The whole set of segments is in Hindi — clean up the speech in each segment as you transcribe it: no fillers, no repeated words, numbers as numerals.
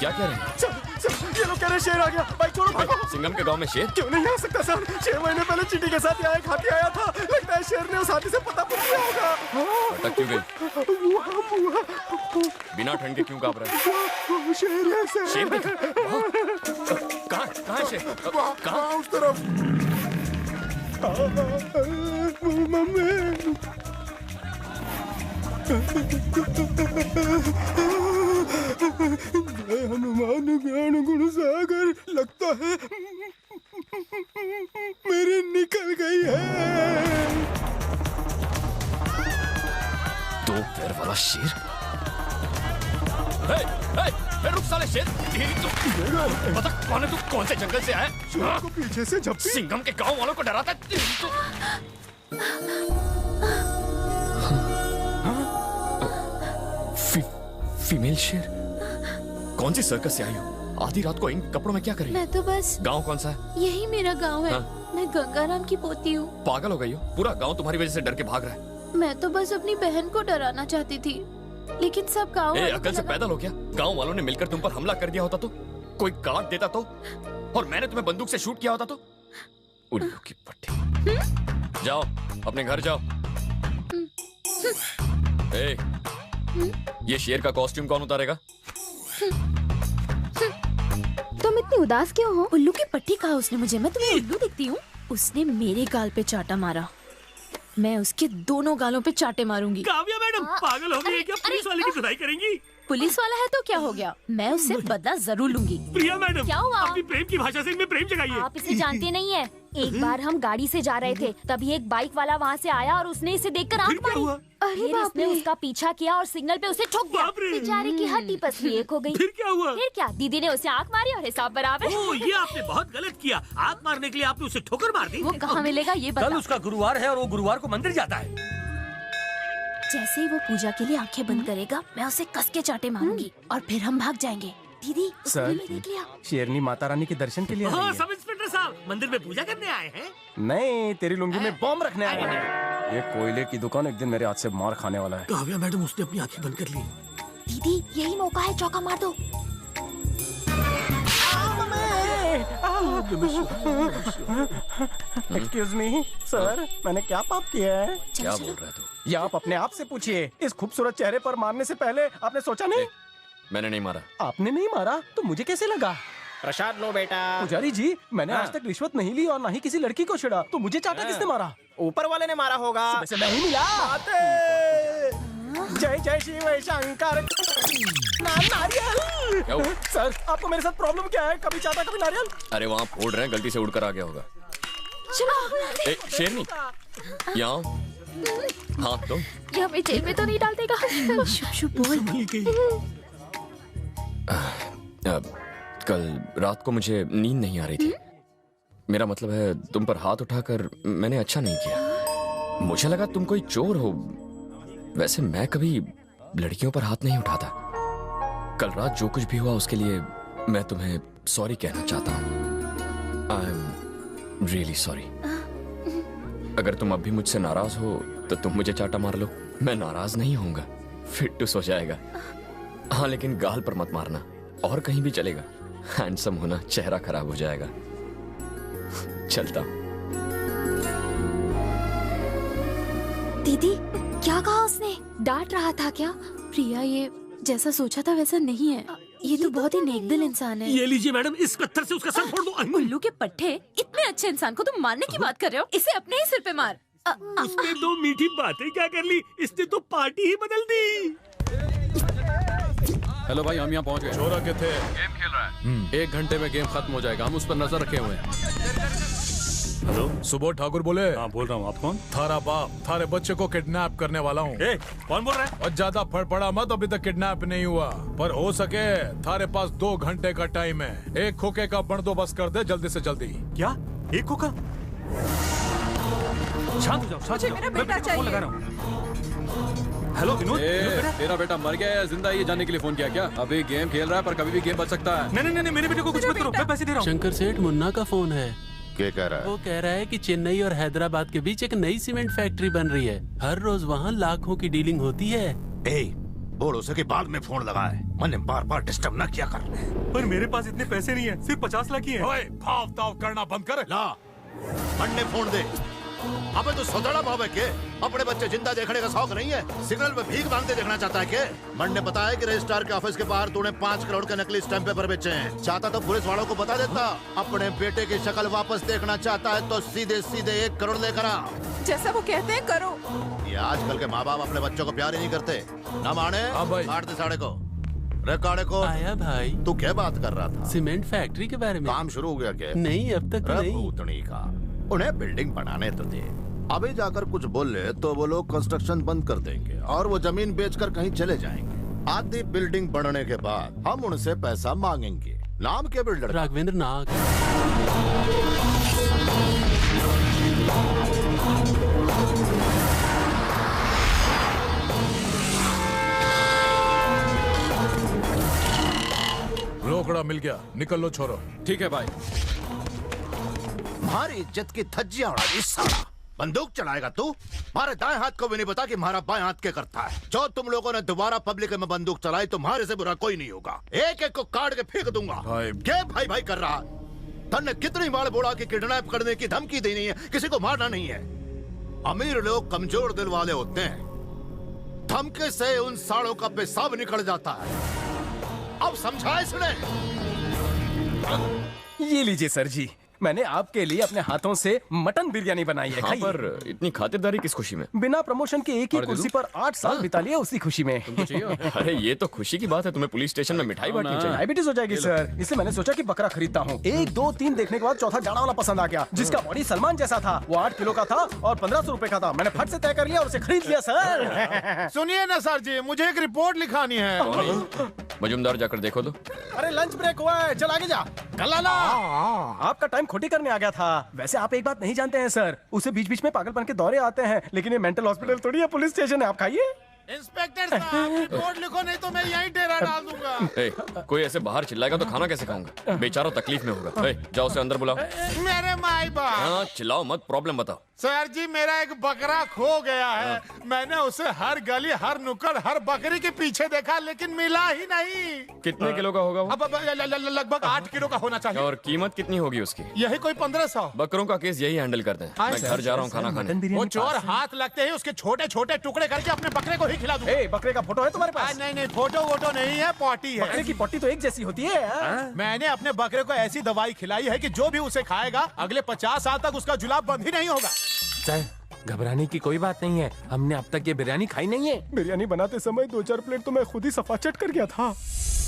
क्या कह रहे हैं? सर, ये लोग कह रहे हैं शेर आ गया। भाई छोड़ो, भागो। सिंघम के गांव में शेर? क्यों नहीं आ सकता सर? 6 महीने पहले चींटी के साथ यहाँ एक हाथी आया था। लगता है शेर ने उस हाथी से पता पूछ लिया होगा। अटक क्यों गई? बिना ठंड के क्यों कांप रहा है? शेर है सर। शेर देखा? कहाँ है शेर? कहाँ? उस तरफ। मम्मी। जय हनुमान ज्ञान गुण सागर। लगता है मेरी निकल गई है। 2 पैर वाला शेर? रुक साले शेर! पता कौन है तू? कौन से जंगल से आया? शेर को पीछे से झपटी। सिंघम के गांव वालों को डराता है? फीमेल शेर? कौन सी सर्कस से आई हो? आधी रात को इन कपड़ों में क्या कर रही हो? मैं तो बस। गांव कौन सा है? यही मेरा गांव है। हाँ? मैं गंगाराम की पोती हूँ। पागल हो गई हो? पूरा गांव तुम्हारी वजह से डर के भाग रहा है। मैं तो बस अपनी बहन को डराना चाहती थी, लेकिन सब गांव वालों को अकल से लगा- पैदल हो क्या? गांव वालों ने मिलकर तुम पर हमला कर दिया होता तो? कोई काट देता तो? और मैंने तुम्हें बंदूक से शूट किया होता तो? उल्लू की पट्टी। जाओ अपने घर जाओ। ये शेर का कॉस्ट्यूम कौन उतारेगा? तुम इतनी उदास क्यों हो? उल्लू की पट्टी कहा उसने मुझे? मैं तुम्हें उल्लू दिखती हूँ? उसने मेरे गाल पे चाटा मारा, मैं उसके दोनों गालों पे चाटे मारूंगी। काव्या मैडम पागल हो गई है क्या? पुलिस वाले की धुलाई करेंगी? पुलिस वाला है तो क्या हो गया? मैं उससे बदला जरूर लूंगी। प्रिया मैडम, क्या हुआ? अपनी प्रेम की भाषा से इनमें प्रेम जगाइए। आप इसे जानते नहीं है। एक बार हम गाड़ी से जा रहे थे, तभी एक बाइक वाला वहाँ से आया और उसने इसे देखकर फिर आंख क्या मारी। हुआ? अरे फिर बाप इसने रे। उसका पीछा किया और सिग्नल पे उसे ठोक दिया। बाप रे। बेचारे की हड्डी पसली एक हो गई। फिर क्या हुआ? फिर क्या, दीदी ने उसे आंख मारी और हिसाब बराबर। ओह, ये आपने बहुत गलत किया। आंख मारने के लिए आपने उसे ठोकर मार दी। वो कहाँ मिलेगा ये कल बता। उसका गुरुवार है और वो गुरुवार को मंदिर जाता है। जैसे ही वो पूजा के लिए आंखें बंद करेगा, मैं उसे कस के चाटे मारूंगी और फिर हम भाग जाएंगे। दीदी, सर। उसने देख लिया। शेरनी माता रानी के दर्शन के लिए आई हाँ, है। सब इंस्पेक्टर साहब मंदिर में पूजा करने आए हैं। नहीं, तेरी लुंगी में बॉम्ब रखने आए हैं। ये कोयले की दुकान एक दिन मेरे हाथ से मार खाने वाला है। काव्या मैडम, उसने अपनी आंखें बंद कर ली। दीदी, यही मौका है, चौका मार दो। एक्सक्यूज मी सर, मैंने क्या पाप किया है? क्या बोल रहा है तू? ये आप अपने आप से पूछिए। इस खूबसूरत चेहरे पर मारने से पहले आपने सोचा नहीं? मैंने नहीं मारा। आपने नहीं मारा तो मुझे कैसे लगा? प्रसाद लो बेटा। पुजारी जी, मैंने आज तक रिश्वत नहीं ली और ना ही किसी लड़की को छेड़ा, तो मुझे चाटा किसने मारा? ऊपर वाले ने मारा होगा। वैसे नहीं मिला। जय जय शिव शंकर। नारियल। क्या हुआ? सर, आपको मेरे साथ प्रॉब्लम क्या है? कभी चाटा कभी नारियल। अरे वहाँ फोड़ रहे हैं, गलती से उड़कर आ गया होगा। शेरनी, यहाँ आओ। हाँ तो ये हमें जेल में तो नहीं डाल देगा? शुभ शुभ बोल। कल रात को मुझे नींद नहीं आ रही थी। मेरा मतलब है, तुम पर हाथ उठाकर मैंने अच्छा नहीं किया। मुझे लगा तुम कोई चोर हो। वैसे मैं कभी लड़कियों पर हाथ नहीं उठाता। कल रात जो कुछ भी हुआ उसके लिए मैं तुम्हें सॉरी कहना चाहता हूँ। I am really sorry. अगर तुम अब भी मुझसे नाराज हो तो तुम मुझे चाटा मार लो, मैं नाराज नहीं होऊंगा। फिटूस हो जाएगा। हाँ, लेकिन गाल पर मत मारना। और कहीं भी चलेगा। हैंडसम होना, चेहरा खराब हो जाएगा। चलता हूँ। दीदी, क्या कहा उसने? डांट रहा था क्या? प्रिया, ये जैसा सोचा था वैसा नहीं है। ये तो बहुत ही नेकदिल इंसान है। ये लीजिए मैडम, इस पत्थर से उसका सर फोड़ दो। उल्लू के पट्टे, इतने अच्छे इंसान को तुम मारने की बात कर रहे हो? इसे अपने ही सिर पे मार। उसने 2 मीठी बातें क्या कर ली, इसने तो पार्टी ही बदल दी। हेलो भाई, हम यहाँ पहुँच गए। छोरा के थे गेम खेल रहा है। 1 घंटे में गेम खत्म हो जाएगा, हम उस पर नजर रखे हुए हैं। हेलो, सुबोध ठाकुर बोले। हाँ बोल रहा हूँ, आप कौन? थारा बाप थारे बच्चे को किडनैप करने वाला हूँ। कौन बोल रहा है? और ज्यादा फड़फड़ा मत, अभी तक किडनैप नहीं हुआ, पर हो सके थारे पास 2 घंटे का टाइम है। एक खोखे का बंदोबस्त कर दे जल्दी से जल्दी। क्या? एक खोखा? शांत हो जाओ, शांत हो जाओ। मैं बेटा को फोन लगा रहा हूँ। हेलो विनोद, तेरा बेटा मर गया या जिंदा है ये जानने के लिए फोन किया क्या? अभी गेम खेल रहा है पर कभी भी गेम बच सकता है। नहीं नहीं नहीं, मेरे बेटे को कुछ मत करो, मैं पैसे दे रहा हूँ। शंकर सेठ, मुन्ना का फोन है। क्या कह रहा है? वो कह रहा है कि चेन्नई और हैदराबाद के बीच एक नई सीमेंट फैक्ट्री बन रही है। हर रोज वहाँ लाखों की डीलिंग होती है। बोल उसे कि बाद में फोन लगाए, मैंने बार बार डिस्टर्ब ना किया कर। पर मेरे पास इतने पैसे नहीं है, सिर्फ 50 लाख ही है। ओए, भाव ताव करना बंद कर। ला मंडे फोन दे। अबे तो सोदड़ा भाव है के? अपने बच्चे जिंदा देखने का शौक नहीं है? सिग्नल पे भीख मांगते देखना चाहता है के? मन ने बताया कि रजिस्ट्रार के ऑफिस के बाहर तूने 5 करोड़ के नकली स्टैम्प पेपर बेचे हैं। चाहता तो पुलिस वालों को बता देता। अपने बेटे की शक्ल वापस देखना चाहता है तो सीधे सीधे 1 करोड़ लेकर आ। जैसा वो कहते हैं करो। ये आजकल के माँ बाप अपने बच्चों को प्यार ही नहीं करते। ना माने काट दे साढ़े को। रिकॉर्ड को आया भाई। तू क्या बात कर रहा था? सीमेंट फैक्ट्री के बारे में। काम शुरू हो गया क्या? नहीं, अब तक तो नहीं। भूतनी का उन्हें बिल्डिंग बनाने तो दे। अभी जाकर कुछ बोले तो वो लोग कंस्ट्रक्शन बंद कर देंगे और वो जमीन बेचकर कहीं चले जाएंगे। आधी बिल्डिंग बनने के बाद हम उनसे पैसा मांगेंगे। नाम के बिल्डर? राघवेंद्र नाग। रोकड़ा मिल गया, निकल लो छोरो। ठीक है भाई। हमारी इज्जत की धज्जियां उड़ा दी साला। बंदूक चलाएगा तू? हमारे दाएं हाथ को भी नहीं पता कि हमारा बाएं हाथ क्या करता है। जो तुम लोगों ने दोबारा पब्लिक में बंदूक चलाई तुम्हारे से बुरा कोई नहीं होगा। एक एक को काट के फेंक दूंगा। क्या भाई भाई कर रहा? तन्ने कितनी बार बोला कि किडनैप करने की धमकी देनी है, किसी को मारना नहीं है। अमीर लोग कमजोर दिल वाले होते हैं। धमके से उन सालों का पेशाब निकल जाता है। अब समझा इसने? ये लीजिए सर जी, मैंने आपके लिए अपने हाथों से मटन बिरयानी बनाई है। हाँ, पर इतनी खातिरदारी किस खुशी में? बिना प्रमोशन के एक ही कुर्सी पर 8 साल बिता लिए, उसी खुशी में। अरे ये तो खुशी की बात है, तुम्हें पुलिस स्टेशन में मिठाई बांटनी चाहिए। डायबिटीज हो जाएगी सर, इसलिए मैंने सोचा कि बकरा खरीदता हूँ। 1, 2, 3 देखने के बाद चौथा जाड़ा वाला पसंद आ गया, जिसका बॉडी सलमान जैसा था। वो 8 किलो का था और 1500 रुपए का था। मैंने फट से तय कर लिया और उसे खरीद लिया सर। सुनिए ना सर जी, मुझे एक रिपोर्ट लिखानी है। मजुमदार जाकर देखो तो। अरे लंच ब्रेक हुआ है, चल आगे जा। कल आपका टाइम खोटी करने आ गया था। वैसे आप एक बात नहीं जानते हैं सर, उसे बीच बीच में पागलपन के दौरे आते हैं, लेकिन ये मेंटल हॉस्पिटल थोड़ी है, पुलिस स्टेशन है। आप खाइए। इंस्पेक्टर साहब, रिपोर्ट लिखो नहीं तो मैं यहीं डेरा डाल दूंगा। कोई ऐसे बाहर चिल्लाएगा तो खाना कैसे खाऊंगा? बेचारा तकलीफ में होगा। जाओ उसे अंदर बुलाओ। मेरे माई बाप। हाँ, चिल्लाओ मत, प्रॉब्लम बताओ। सर जी, मेरा एक बकरा खो गया है। मैंने उसे हर गली, हर नुक्कड़, हर बकरी के पीछे देखा, लेकिन मिला ही नहीं। कितने किलो का होगा वो? लगभग 8 किलो का होना चाहिए। और कीमत कितनी होगी उसकी? यही कोई 1500। बकरों का केस यही हैंडल करते हैं। मैं घर जा रहा हूँ खाना खाने। वो चोर हाथ लगते ही उसके छोटे छोटे टुकड़े करके अपने बकरे को ही खिला दूं। बकरे का फोटो है तुम्हारे पास? नहीं, फोटो वोटो नहीं है, पॉटी है। बकरे की पट्टी तो एक जैसी होती है। मैंने अपने बकरे को ऐसी दवाई खिलाई है कि जो भी उसे खाएगा अगले 50 साल तक उसका जुलाब बंद ही नहीं होगा। सर, घबराने की कोई बात नहीं है। हमने अब तक ये बिरयानी खाई नहीं है। बिरयानी बनाते समय 2-4 प्लेट तो मैं खुद ही सफाचट कर गया था।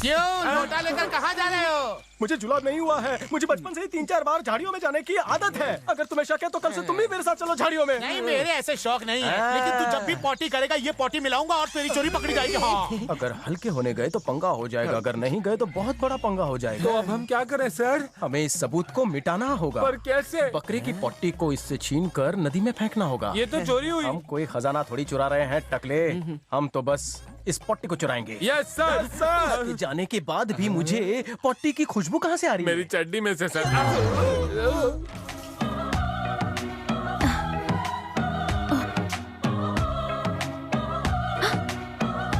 क्यों? लोटा लेकर कहाँ जा रहे हो? मुझे जुलाब नहीं हुआ है। मुझे बचपन से ही 3-4 बार झाड़ियों में जाने की आदत है। अगर तुम्हें शक है तो कल से तुम भी मेरे साथ चलो झाड़ियों में। नहीं, मेरे ऐसे शौक नहीं है, लेकिन तू जब भी पॉटी करेगा ये पॉटी मिलाऊंगा और तेरी चोरी पकड़ी जाएगी। हाँ। अगर हल्के होने गए तो पंगा हो जाएगा, अगर नहीं गए तो बहुत बड़ा पंगा हो जाएगा। तो अब हम क्या करें सर? हमें इस सबूत को मिटाना होगा। पर कैसे? बकरे की पट्टी को इससे छीन कर नदी में फेंकना होगा। ये तो चोरी हुई। हम कोई खजाना थोड़ी चुरा रहे हैं टकले, हम तो बस इस पट्टी को चुराएंगे। Yes sir. सर जाने के बाद भी मुझे पट्टी की खुशबू कहाँ से आ रही है? मेरी चड्डी में से सर।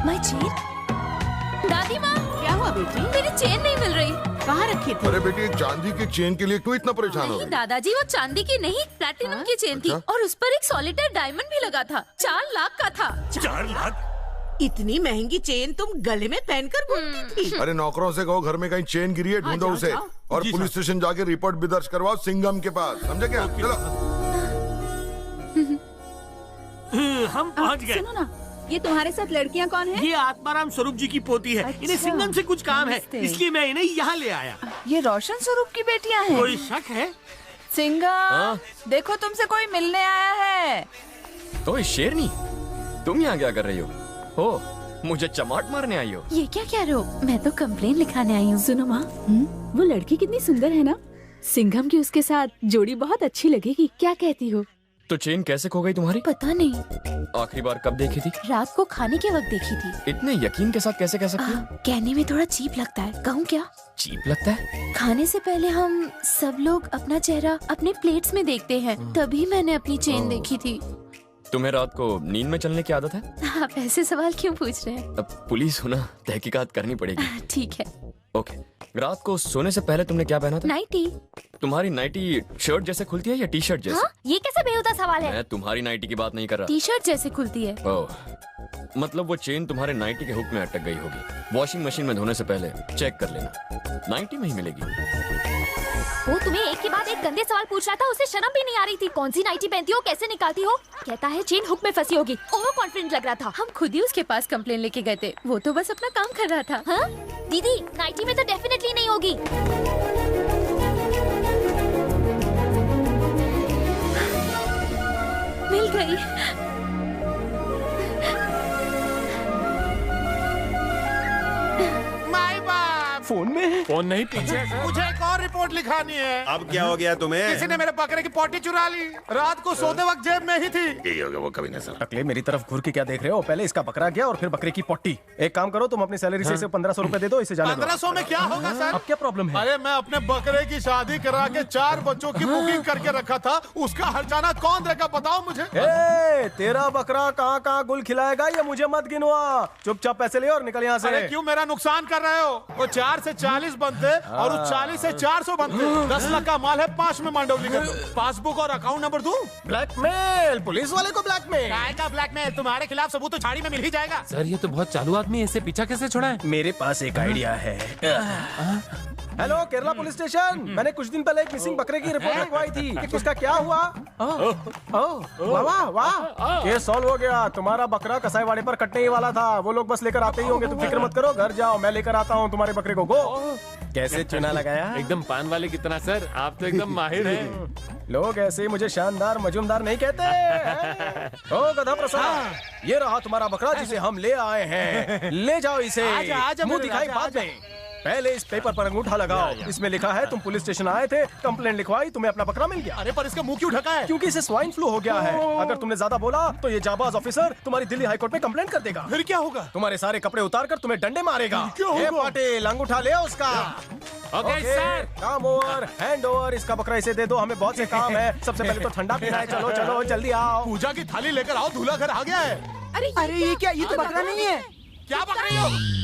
My chain. दादी माँ, क्या हुआ बेटी? मेरी चेन नहीं मिल रही। कहाँ रखी थी? अरे बेटी, चांदी की चेन के लिए क्यों इतना परेशान हो नहीं रही? दादाजी, वो चांदी की नहीं प्लैटिनम की चेन थी और उस पर एक सॉलिटर डायमंड भी लगा था। 4 लाख का था। 4 लाख? इतनी महंगी चेन तुम गले में पहनकर घूमती थी? अरे नौकरों से कहो घर में कहीं चेन गिरी है, ढूंढो उसे और पुलिस स्टेशन जाके रिपोर्ट भी दर्ज करवाओ सिंघम के पास। समझे क्या? चलो। हम पहुंच गए। सुनो ना, ये तुम्हारे साथ लड़कियां कौन है? ये आत्माराम स्वरूप जी की पोती है। इन्हें सिंघम से कुछ काम है, इसलिए मैं इन्हें यहाँ ले आया। ये रोशन स्वरूप की बेटियां हैं। कोई शक है? सिंघम, देखो तुमसे कोई मिलने आया है। तो शेरनी, तुम यहाँ क्या कर रही हो? मुझे चमाट मारने आई हो? ये क्या कह रहे हो? मैं तो कंप्लेन लिखाने आई हूँ। सुनो माँ, वो लड़की कितनी सुंदर है ना? सिंघम की उसके साथ जोड़ी बहुत अच्छी लगेगी। क्या कहती हो? तो चेन कैसे खो गई तुम्हारी? पता नहीं। आखिरी बार कब देखी थी? रात को खाने के वक्त देखी थी। इतने यकीन के साथ कैसे कह सकती हो? कहने में थोड़ा चीप लगता है, कहूँ क्या? चीप लगता है? खाने से पहले हम सब लोग अपना चेहरा अपने प्लेट्स में देखते हैं, तभी मैंने अपनी चेन देखी थी। तुम्हें रात को नींद में चलने की आदत है? आप ऐसे सवाल क्यों पूछ रहे हैं? अब पुलिस हो ना, तहकीकात करनी पड़ेगी। ठीक है। ओके, रात को सोने से पहले तुमने क्या पहना था? नाइटी। तुम्हारी नाइटी शर्ट जैसे खुलती है या टी शर्ट जैसे? हाँ? ये कैसे बेहुदा सवाल है? मैं तुम्हारी नाइटी की बात नहीं कर रहा। टी शर्ट जैसे खुलती है। ओह, मतलब वो चेन तुम्हारे नाइटी के हुक में अटक गई होगी। वॉशिंग मशीन में धोने से पहले चेक कर लेना, नाइटी में ही मिलेगी। वो तुम्हें एक के बाद एक गंदे सवाल पूछ रहा था, उसे शर्म भी नहीं आ रही थी। कौन सी नाइटी पहनती हो, कैसे निकालती हो? कहता है चेन हुक में फंसी होगी। ओवर कॉन्फिडेंट लग रहा था। हम खुद ही उसके पास कंप्लेन लेके गए थे, वो तो बस अपना काम कर रहा था। हाँ? दीदी, नाइटी में तो डेफिनेटली नहीं होगी। मिल गई। फोन में? फोन नहीं, पीछे। मुझे एक और रिपोर्ट लिखानी है। अब क्या हो गया तुम्हें? किसी ने मेरे बकरे की पोटी चुरा ली। रात को सोते वक्त जेब में ही थी। यही होगा वो कभी ना सर। टकले, मेरी तरफ घूर के क्या देख रहे हो? पहले इसका बकरा गया और फिर बकरे की पोटी। एक काम करो, तुम अपनी सैलरी से इसे 1500 रुपए दे दो, इसे जाने दो। 1500 में क्या होगा सर? अब क्या प्रॉब्लम है? अरे मैं अपने बकरे की शादी करा के 4 बच्चों की बुकिंग करके रखा था, उसका हर्जाना कौन देगा बताओ मुझे? ए, तेरा बकरा कहाँ कहाँ गुल खिलाएगा ये मुझे मत गिनवा। चुपचाप पैसे ले और निकल यहाँ से। अरे क्यों मेरा नुकसान कर रहे हो? वो 4 से 40 बनते और उस 40 से 400 बनते। 10 लाख का माल है, 5 में मांडवली कर दो। पासबुक और अकाउंट नंबर दूं? ब्लैकमेल, पुलिस वाले को ब्लैकमेल। काय का ब्लैकमेल? तुम्हारे खिलाफ सबूत तो झाड़ी में मिल ही जाएगा। सर ये तो बहुत चालू आदमी है, इससे पीछा कैसे छोड़ा है? मेरे पास एक आइडिया है। हेलो केरला पुलिस स्टेशन, मैंने कुछ दिन पहले एक मिसिंग बकरे की रिपोर्ट लिखवाई थी। उसका क्या हुआ? वाह वाह वाह, केस सॉल्व हो गया। तुम्हारा बकरा कसाईवाड़े पर कटने ही वाला था, वो लोग बस लेकर आते ही होंगे। तुम फिक्र मत करो, घर जाओ, मैं लेकर आता हूँ तुम्हारे बकरे को। गो। कैसे चुना लगाया? एकदम पान वाले की तरह सर, आप तो एकदम माहिर हैं। लोग ऐसे ही मुझे शानदार मजूमदार नहीं कहते। ओ गधा प्रसाद, ये रहा तुम्हारा बकरा जिसे हम ले आए हैं। ले जाओ इसे। मुंह दिखाई बाद में। पहले इस पेपर पर अंगूठा लगाओ। इसमें लिखा है तुम पुलिस स्टेशन आए थे, कंप्लेंट लिखवाई, तुम्हें अपना बकरा मिल गया। अरे पर इसका मुंह क्यों ढका है? क्योंकि इसे स्वाइन फ्लू हो गया है। अगर तुमने ज्यादा बोला तो ये जाबाज ऑफिसर तुम्हारी दिल्ली हाईकोर्ट में कंप्लेंट कर देगा। फिर क्या होगा? तुम्हारे सारे कपड़े उतार कर तुम्हें डंडे मारेगा। क्यों? पाटिल, अंगूठा ले उसका। ओके सर, काम ओवर, हैंड ओवर। इसका बकरा इसे दे दो, हमें बहुत से काम है। सबसे पहले तो ठंडा पीना है। चलो चलो जल्दी आओ। पूजा की थाली लेकर आओ, दूल्हा घर आ गया है। अरे ये क्या? ये तो बकरा नहीं है। क्या बक रही हो?